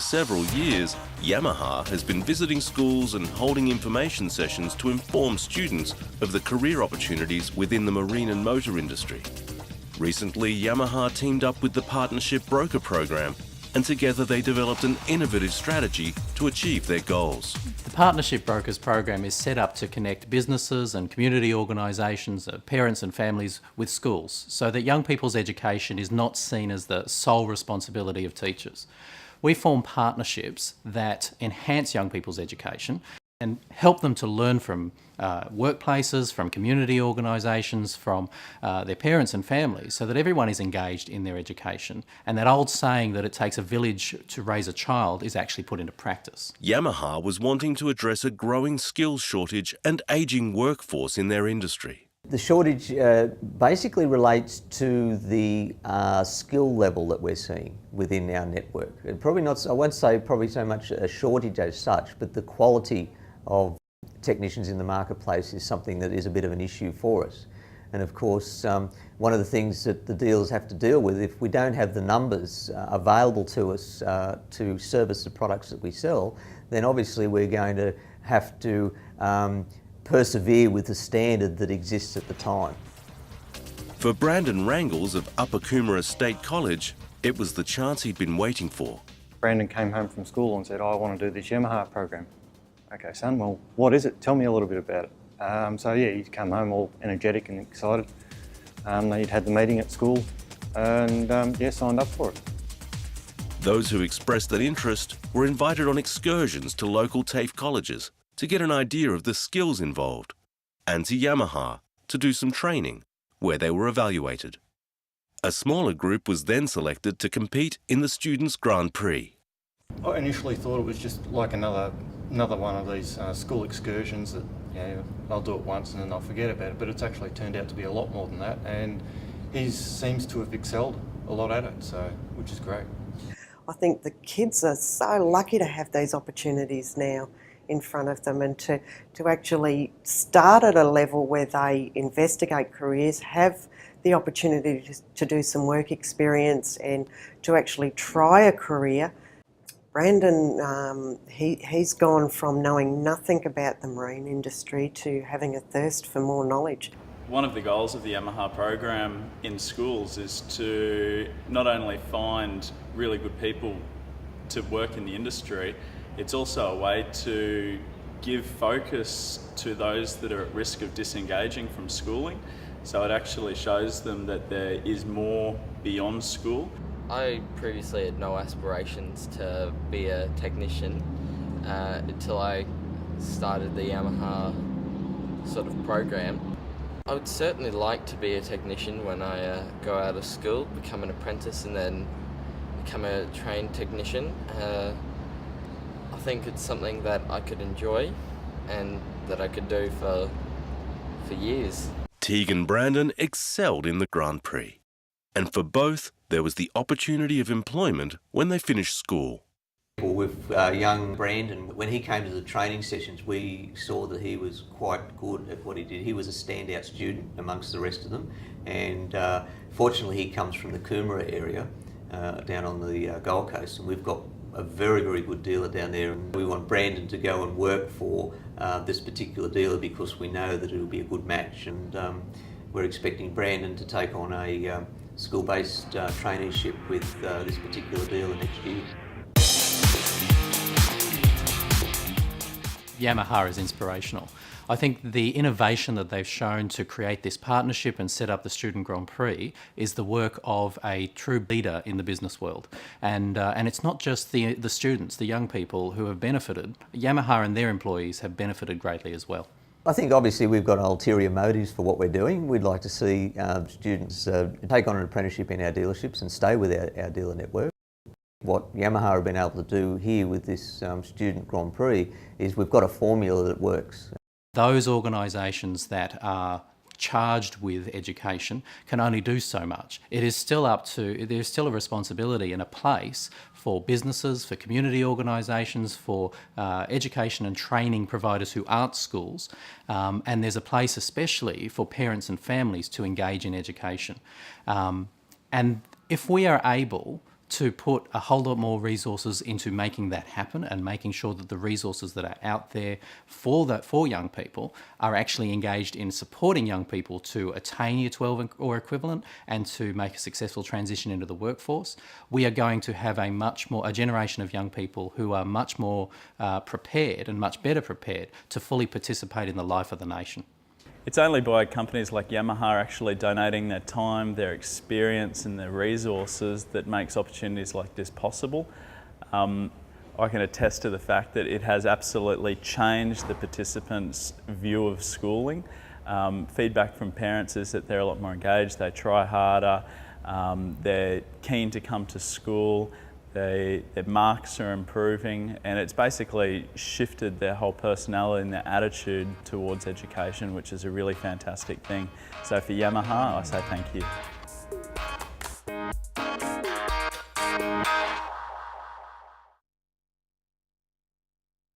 several years, Yamaha has been visiting schools and holding information sessions to inform students of the career opportunities within the marine and motor industry. Recently, Yamaha teamed up with the Partnership Broker Program, and together they developed an innovative strategy to achieve their goals. The Partnership Brokers program is set up to connect businesses and community organisations, parents and families with schools, so that young people's education is not seen as the sole responsibility of teachers. We form partnerships that enhance young people's education and help them to learn from workplaces, from community organisations, from their parents and families, so that everyone is engaged in their education. And that old saying that it takes a village to raise a child is actually put into practice. Yamaha was wanting to address a growing skills shortage and ageing workforce in their industry. The shortage basically relates to the skill level that we're seeing within our network. Probably not, I won't say probably so much a shortage as such, but the quality of technicians in the marketplace is something that is a bit of an issue for us. And of course, one of the things that the dealers have to deal with, if we don't have the numbers available to us to service the products that we sell, then obviously we're going to have to persevere with the standard that exists at the time. For Brandon Rangles of Upper Coomera State College, it was the chance he'd been waiting for. Brandon came home from school and said, I want to do this Yamaha program. Okay, son, well, what is it? Tell me a little bit about it. So yeah, he'd come home all energetic and excited. He'd had the meeting at school and yeah, signed up for it. Those who expressed that interest were invited on excursions to local TAFE colleges to get an idea of the skills involved, and to Yamaha to do some training where they were evaluated. A smaller group was then selected to compete in the Students' Grand Prix. I initially thought it was just like another one of these school excursions that, you know, I'll do it once and then I'll forget about it, but it's actually turned out to be a lot more than that, and he seems to have excelled a lot at it, so which is great. I think the kids are so lucky to have these opportunities now in front of them, and to actually start at a level where they investigate careers, have the opportunity to do some work experience and to actually try a career. Brandon, he's gone from knowing nothing about the marine industry to having a thirst for more knowledge. One of the goals of the Yamaha program in schools is to not only find really good people to work in the industry, it's also a way to give focus to those that are at risk of disengaging from schooling. So it actually shows them that there is more beyond school. I previously had no aspirations to be a technician until I started the Yamaha sort of program. I would certainly like to be a technician when I go out of school, become an apprentice and then become a trained technician. I think it's something that I could enjoy and that I could do for years. Teague and Brandon excelled in the Grand Prix, and for both there was the opportunity of employment when they finished school. With young Brandon, when he came to the training sessions, we saw that he was quite good at what he did. He was a standout student amongst the rest of them, and fortunately he comes from the Coomera area down on the Gold Coast, and we've got a very, very good dealer down there, and we want Brandon to go and work for this particular dealer because we know that it'll be a good match, and we're expecting Brandon to take on a school-based traineeship with this particular dealer next year. Yamaha is inspirational. I think the innovation that they've shown to create this partnership and set up the Student Grand Prix is the work of a true leader in the business world. And it's not just the students, the young people who have benefited. Yamaha and their employees have benefited greatly as well. I think obviously we've got ulterior motives for what we're doing. We'd like to see students take on an apprenticeship in our dealerships and stay with our dealer network. What Yamaha have been able to do here with this Student Grand Prix is we've got a formula that works. Those organisations that are charged with education can only do so much. It is still there's still a responsibility and a place for businesses, for community organisations, for education and training providers who aren't schools, and there's a place especially for parents and families to engage in education. And if we are able to put a whole lot more resources into making that happen and making sure that the resources that are out there for young people are actually engaged in supporting young people to attain Year 12 or equivalent and to make a successful transition into the workforce. We are going to have a generation of young people who are much more prepared and much better prepared to fully participate in the life of the nation. It's only by companies like Yamaha actually donating their time, their experience and their resources that makes opportunities like this possible. I can attest to the fact that it has absolutely changed the participants' view of schooling. Feedback from parents is that they're a lot more engaged, they try harder, they're keen to come to school, their marks are improving, and it's basically shifted their whole personality and their attitude towards education, which is a really fantastic thing. So for Yamaha, I say thank you.